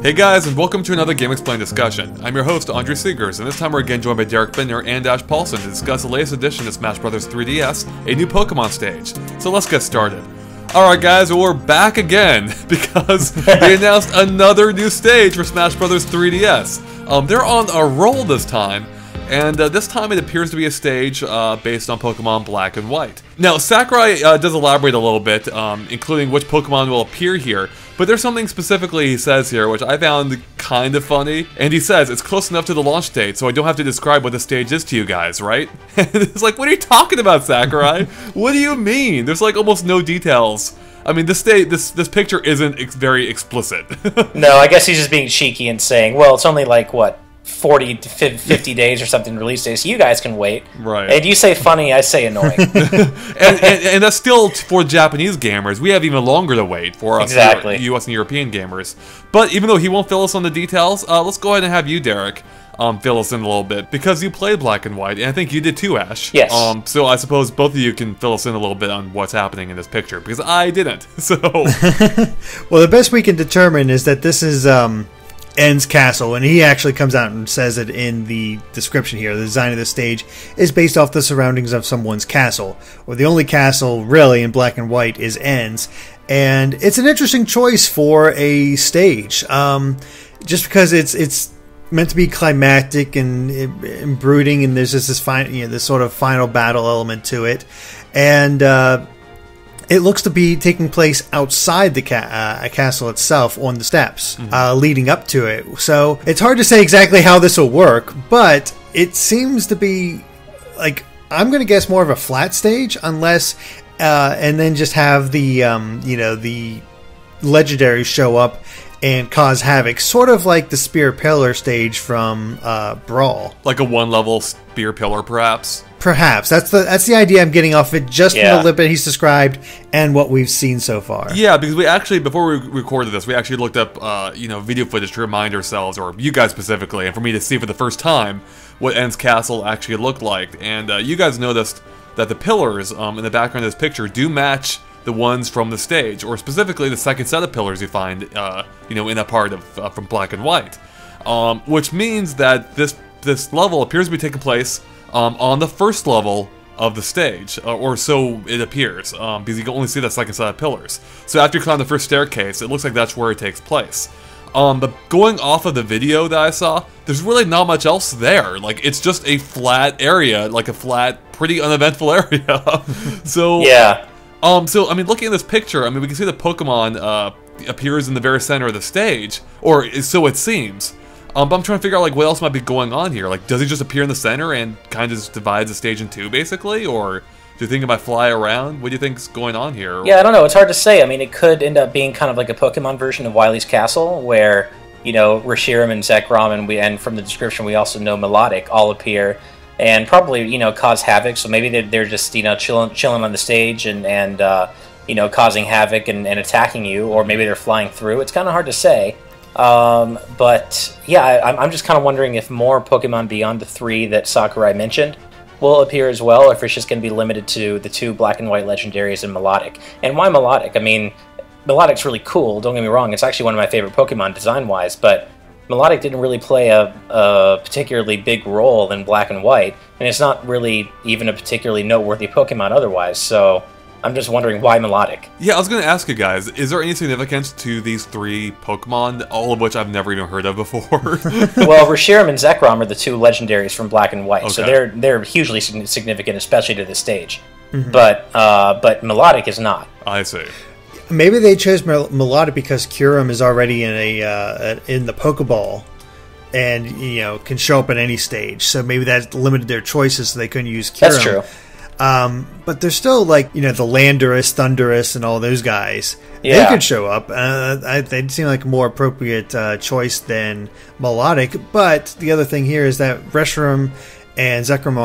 Hey guys, and welcome to another GameXplain discussion. I'm your host, Andre Seegers, and this time we're again joined by Derek Binder and Ash Paulson to discuss the latest edition of Smash Bros. 3DS, a new Pokemon stage. So let's get started. Alright guys, well, we're back again, because they announced another new stage for Smash Bros. 3DS. They're on a roll this time, and this time it appears to be a stage based on Pokemon Black and White. Now, Sakurai does elaborate a little bit, including which Pokemon will appear here, but there's something specifically he says here which I found kind of funny, and he says, it's close enough to the launch date, so I don't have to describe what the stage is to you guys, right? And it's like, what are you talking about, Sakurai? What do you mean? There's like almost no details. I mean, this picture isn't very explicit. No, I guess he's just being cheeky and saying, well, it's only like, what, 40 to 50 days or something release day, so you guys can wait. Right. And you say funny, I say annoying. and that's still for Japanese gamers. We have even longer to wait for us US and European gamers. But even though he won't fill us on the details, let's go ahead and have you, Derek, fill us in a little bit, because you played Black and White, and I think you did too, Ash. Yes. So I suppose both of you can fill us in a little bit on what's happening in this picture, because I didn't. So. Well, the best we can determine is that this is N's castle, and he actually comes out and says it in the description here. The design of the stage is based off the surroundings of someone's castle, or the only castle really in Black and White is N's, and it's an interesting choice for a stage, just because it's meant to be climactic and brooding, and there's just this sort of final battle element to it, and it looks to be taking place outside the castle itself on the steps leading up to it. So it's hard to say exactly how this will work, but it seems to be like, I'm going to guess more of a flat stage, unless and then just have the the legendaries show up and cause havoc, sort of like the Spear Pillar stage from Brawl. Like a one-level Spear Pillar, perhaps? Perhaps. That's the idea I'm getting off it, just from the little bit he's described and what we've seen so far. Yeah, because we actually, before we recorded this, we actually looked up, video footage to remind ourselves, or you guys specifically, and for me to see for the first time what N's castle actually looked like. And you guys noticed that the pillars in the background of this picture do match the ones from the stage, or specifically the second set of pillars you find, in that part of from Black and White, which means that this level appears to be taking place on the first level of the stage, or so it appears, because you can only see that second set of pillars. So after you climb the first staircase, it looks like that's where it takes place. But going off of the video that I saw, there's really not much else there. Like, it's just a flat area, like a flat, pretty uneventful area. So yeah. So, I mean, looking at this picture, I mean, we can see the Pokemon appears in the very center of the stage, or so it seems. But I'm trying to figure out, like, what else might be going on here. Like, does he just appear in the center and kind of just divides the stage in two, basically? Or do you think it might fly around? What do you think's going on here? Yeah, I don't know. It's hard to say. I mean, it could end up being kind of like a Pokemon version of Wily's Castle, where, Reshiram and Zekrom, and from the description we also know Milotic all appear, and probably, cause havoc. So maybe they're just, chilling on the stage and causing havoc and attacking you, or maybe they're flying through. It's kind of hard to say. But yeah, I'm just kind of wondering if more Pokemon beyond the 3 that Sakurai mentioned will appear as well, or if it's just going to be limited to the 2 Black and White legendaries and Milotic. And why Milotic? I mean, Milotic's really cool, don't get me wrong, it's actually one of my favorite Pokemon design-wise, but Milotic didn't really play a particularly big role in Black and White, and it's not really even a particularly noteworthy Pokemon otherwise, so I'm just wondering why Milotic. Yeah, I was going to ask you guys, is there any significance to these 3 Pokemon, all of which I've never even heard of before? Well, Reshiram and Zekrom are the 2 legendaries from Black and White, okay. So they're hugely significant, especially to this stage. Mm-hmm. But Milotic is not. I see. Maybe they chose Milotic because Kyurem is already in the Pokeball, and can show up at any stage. So maybe that limited their choices, so they couldn't use Kyurem. That's true. But there's still, like, the Landorus, Thundurus, and all those guys. Yeah. They could show up. They'd seem like a more appropriate choice than Milotic. But the other thing here is that Reshiram and Zekrom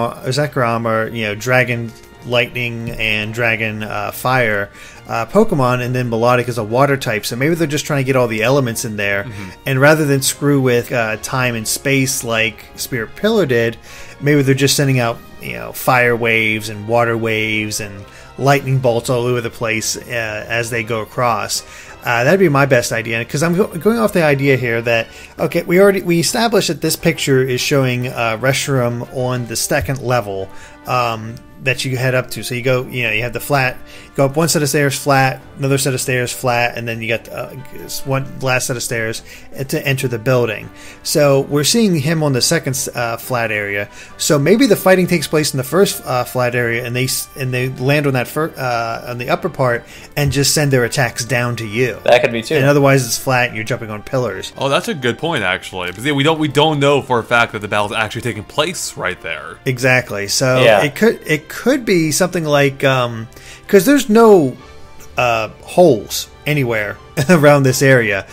are, Dragon Lightning and Dragon Fire Pokemon, and then Milotic is a water type, so maybe they're just trying to get all the elements in there, and rather than screw with time and space like Spirit Pillar did, maybe they're just sending out fire waves and water waves and lightning bolts all over the place as they go across. That'd be my best idea, because I'm going off the idea here that, okay, we established that this picture is showing Reshiram on the second level that you head up to. So you go, you have the flat, you go up one set of stairs flat, another set of stairs flat, and then you got one last set of stairs to enter the building. So we're seeing him on the second flat area. So maybe the fighting takes place in the first flat area, and they land on that on the upper part and just send their attacks down to you. That could be too. And otherwise it's flat and you're jumping on pillars. Oh, that's a good point, actually. Because we don't know for a fact that the battle's actually taking place right there. Exactly. So it could be something like, because there's no holes anywhere around this area,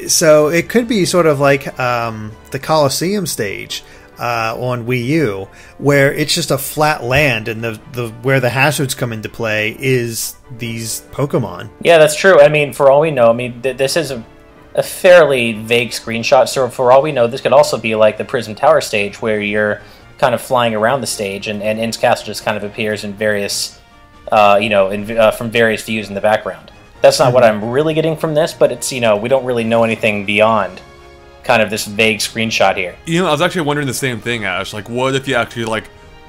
so it could be sort of like the Colosseum stage on Wii U, where it's just a flat land, and the where the hazards come into play is these Pokemon. Yeah, that's true. I mean, for all we know, this is a fairly vague screenshot, so for all we know, this could also be like the Prism Tower stage, where you're kind of flying around the stage, and In's Castle just kind of appears in various, from various views in the background. That's not what I'm really getting from this, but it's, we don't really know anything beyond kind of this vague screenshot here. I was actually wondering the same thing, Ash. Like, what if you actually,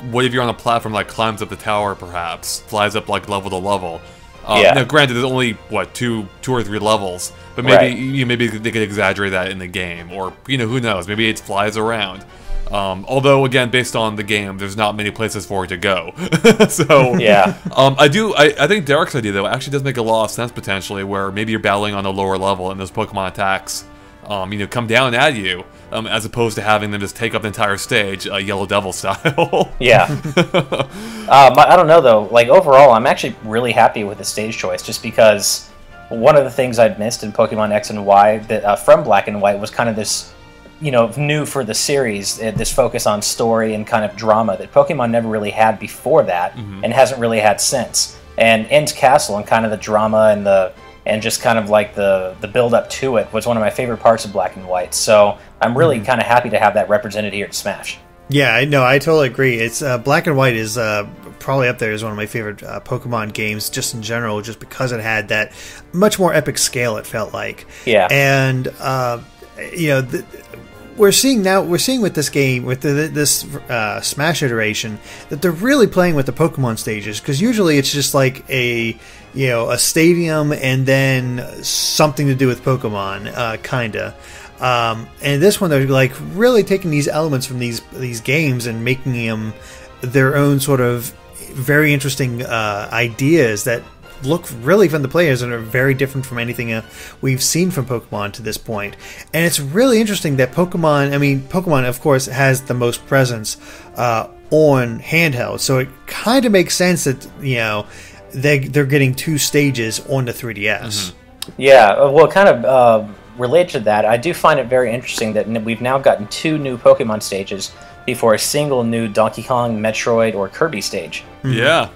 what if you're on a platform, climbs up the tower, perhaps, flies up, level to level? Now, granted, there's only, two or three levels, but maybe maybe they could exaggerate that in the game, or, who knows, maybe it flies around. Although, again, based on the game, there's not many places for it to go. So, yeah. I think Derek's idea, though, actually does make a lot of sense, potentially, where maybe you're battling on a lower level and those Pokemon attacks, come down at you, as opposed to having them just take up the entire stage, Yellow Devil style. Yeah. I don't know, though. Overall, I'm actually really happy with the stage choice, just because one of the things I'd missed in Pokemon X and Y from Black and White was kind of this, new for the series, this focus on story and kind of drama that Pokemon never really had before that, and hasn't really had since. And In's Castle and kind of the drama and just kind of the build up to it was one of my favorite parts of Black and White. So I'm really kind of happy to have that represented here at Smash. Yeah, I totally agree. It's Black and White is probably up there as one of my favorite Pokemon games, just in general, just because it had that much more epic scale. It felt like, and we're seeing with this game, with this Smash iteration, that they're really playing with the Pokemon stages, because usually it's just like a stadium and then something to do with Pokemon, kinda. And this one, they're really taking these elements from these games and making them their own sort of very interesting ideas that look really fun to players and are very different from anything we've seen from Pokemon to this point. And it's really interesting that Pokemon, of course, has the most presence on handheld, so it kind of makes sense that they're getting two stages on the 3DS. Mm-hmm. Yeah, well, kind of related to that, I do find it very interesting that we've now gotten two new Pokemon stages before a single new Donkey Kong, Metroid, or Kirby stage. Mm-hmm. Yeah.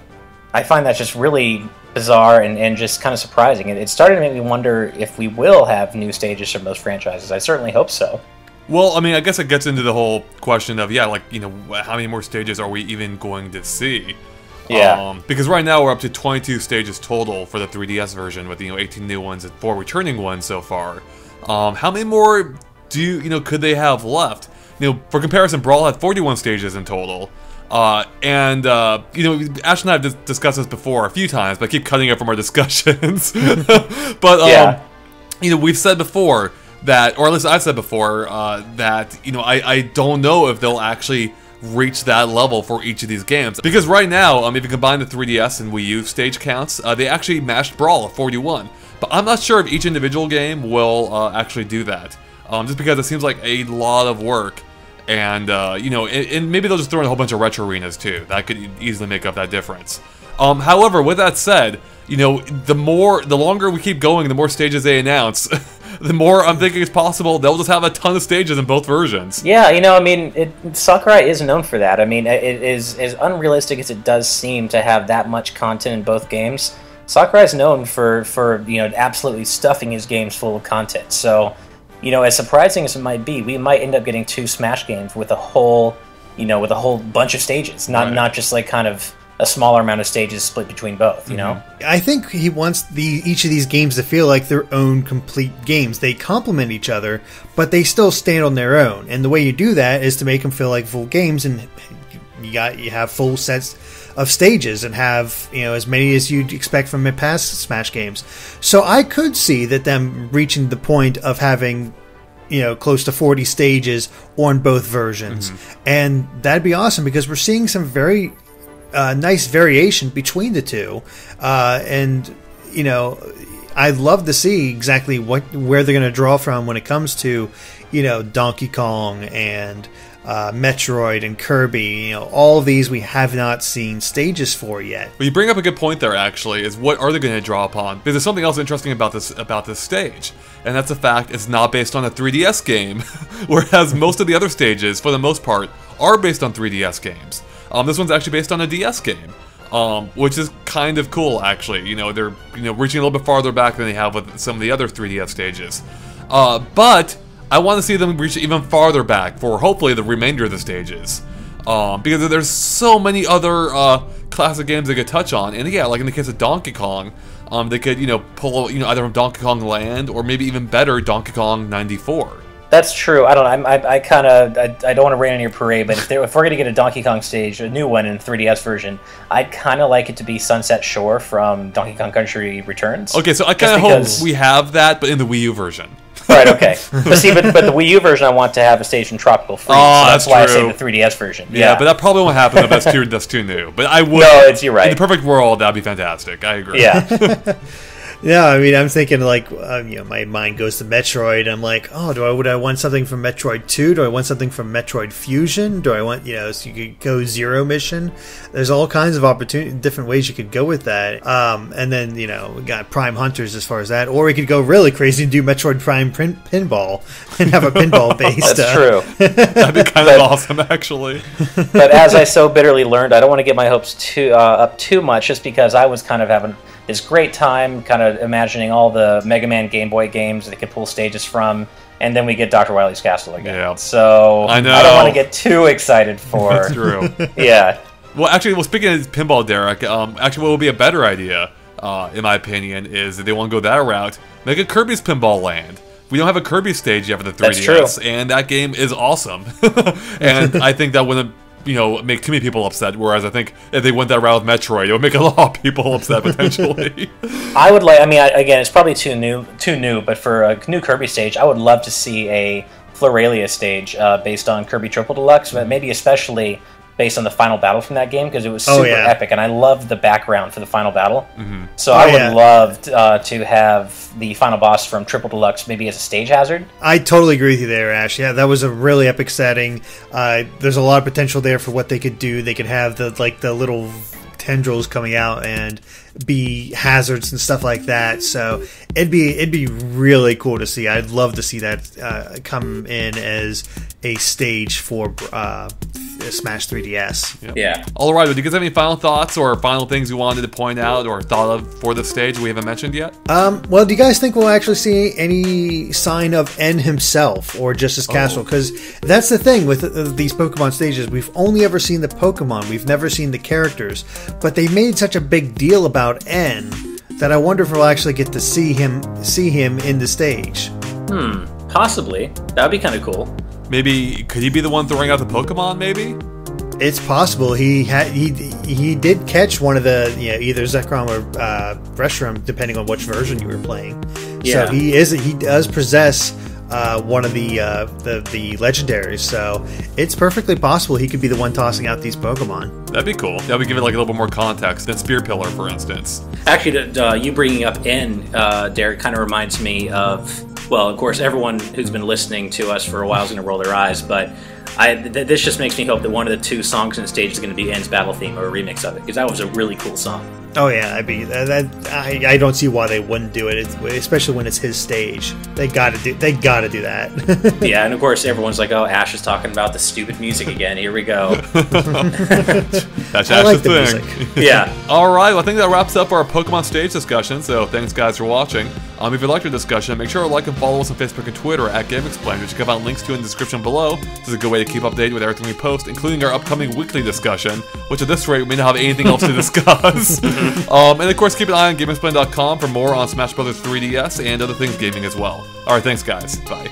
I find that just really bizarre and just kind of surprising. It's starting to make me wonder if we will have new stages from those franchises. I certainly hope so. Well, I guess it gets into the whole question of, how many more stages are we even going to see? Yeah. Because right now we're up to 22 stages total for the 3DS version, with 18 new ones and 4 returning ones so far. How many more could they have left? For comparison, Brawl had 41 stages in total. Ash and I have discussed this before a few times, but I keep cutting it from our discussions. But, we've said before that, or at least I've said before, that, I don't know if they'll actually reach that level for each of these games. Because right now, if you combine the 3DS and Wii U stage counts, they actually matched Brawl at 41. But I'm not sure if each individual game will actually do that. Just because it seems like a lot of work. And, and maybe they'll just throw in a whole bunch of retro arenas too. That could easily make up that difference. However, with that said, the longer we keep going, the more stages they announce, the more I'm thinking it's possible they'll just have a ton of stages in both versions. Yeah, Sakurai is known for that. It is as unrealistic as it does seem to have that much content in both games. Sakurai is known for absolutely stuffing his games full of content. So, as surprising as it might be, we might end up getting two Smash games with a whole bunch of stages, not just kind of a smaller amount of stages split between both, you know? I think he wants each of these games to feel like their own complete games. They complement each other, but they still stand on their own. And the way you do that is to make them feel like full games, and you have full sets of stages and have, you know, as many as you'd expect from past Smash games. So I could see that them reaching the point of having, you know, close to 40 stages on both versions. And that'd be awesome because we're seeing some very nice variation between the two. And, you know, I'd love to see exactly where they're going to draw from when it comes to, you know, Donkey Kong and Metroid and Kirby. You know, all of these we have not seen stages for yet. Well, you bring up a good point there, actually, is what are they going to draw upon? Because there's something else interesting about this stage, and that's the fact it's not based on a 3DS game, whereas most of the other stages, for the most part, are based on 3DS games. This one's actually based on a DS game, which is kind of cool, actually. You know, they're reaching a little bit farther back than they have with some of the other 3DS stages. But I want to see them reach even farther back for hopefully the remainder of the stages. Because there's so many other classic games they could touch on. And yeah, like in the case of Donkey Kong, they could, pull, either from Donkey Kong Land or maybe even better, Donkey Kong 94. That's true. I don't know. I don't want to rain on your parade, but if we're going to get a Donkey Kong stage, a new one in 3DS version, I'd kind of like it to be Sunset Shore from Donkey Kong Country Returns. Okay, so I kind of hope we have that, but in the Wii U version. Right, okay. But see, but the Wii U version, I want to have a stage in Tropical Freeze. Oh, so that's why true. I say the 3DS version. Yeah, but that probably won't happen if that's too new. But I would. No, you're right. In the perfect world, that'd be fantastic. I agree. Yeah. Yeah, I mean, I'm thinking like, my mind goes to Metroid. I'm like, oh, would I want something from Metroid 2? Do I want something from Metroid Fusion? Do I want, so you could go Zero Mission? There's all kinds of different ways you could go with that. And then, we got Prime Hunters as far as that. Or we could go really crazy and do Metroid Prime Pinball and have a pinball based. That's true. That'd be kind of awesome, actually. But as I so bitterly learned, I don't want to get my hopes up too much, just because I was kind of having this great time kind of imagining all the Mega Man Game Boy games that they could pull stages from, and then we get Dr. Wily's Castle again. Yeah. So I don't want to get too excited for... That's true. Yeah. Well, speaking of pinball, Derek, actually what would be a better idea, in my opinion, is if they want to go that route, make a Kirby's Pinball Land. We don't have a Kirby stage yet for the 3DS, That's true. And that game is awesome. And I think that wouldn't make too many people upset, whereas I think if they went that route with Metroid, it would make a lot of people upset, potentially. I would like, again, it's probably too new, but for a new Kirby stage, I would love to see a Floralia stage based on Kirby Triple Deluxe, but maybe especially based on the final battle from that game, because it was super epic, and I loved the background for the final battle. So I would love to have the final boss from Triple Deluxe maybe as a stage hazard. I totally agree with you there, Ash. Yeah, that was a really epic setting. There's a lot of potential there for what they could do. They could have the little tendrils coming out and be hazards and stuff like that. So it'd be really cool to see. I'd love to see that come in as a stage for Smash 3DS. Yep. Yeah. All right. Do you guys have any final thoughts or final things you wanted to point out or thought of for this stage we haven't mentioned yet? Well, do you guys think we'll actually see any sign of N himself or just his castle? Because that's the thing with these Pokemon stages. We've only ever seen the Pokemon. We've never seen the characters. But they made such a big deal about N that I wonder if we'll actually get to see him in the stage. Possibly. That would be kind of cool. Maybe could he be the one throwing out the Pokemon? Maybe it's possible. He did catch one of the either Zekrom or Reshiram, depending on which version you were playing. Yeah. So he does possess one of the legendaries. So it's perfectly possible he could be the one tossing out these Pokemon. That'd be cool. That would give it like a little bit more context than Spear Pillar, for instance. Actually, you bringing up N, Derek, kind of reminds me of. Well, of course, everyone who's been listening to us for a while is going to roll their eyes, but this just makes me hope that one of the two songs in the stage is going to be N's battle theme or a remix of it, because that was a really cool song. Oh yeah, I don't see why they wouldn't do it, especially when it's his stage. They gotta do that. Yeah, and of course everyone's like, "Oh, Ash is talking about the stupid music again. Here we go." That's Ash's thing. Music. Yeah. All right, well, I think that wraps up our Pokemon stage discussion. So thanks, guys, for watching. If you liked our discussion, make sure to like and follow us on Facebook and Twitter at GameXplain, which you can find links to in the description below. This is a good way to keep updated with everything we post, including our upcoming weekly discussion, which at this rate we may not have anything else to discuss. And of course, keep an eye on GameXplain.com for more on Smash Bros. 3DS and other things gaming as well. Alright, thanks guys. Bye.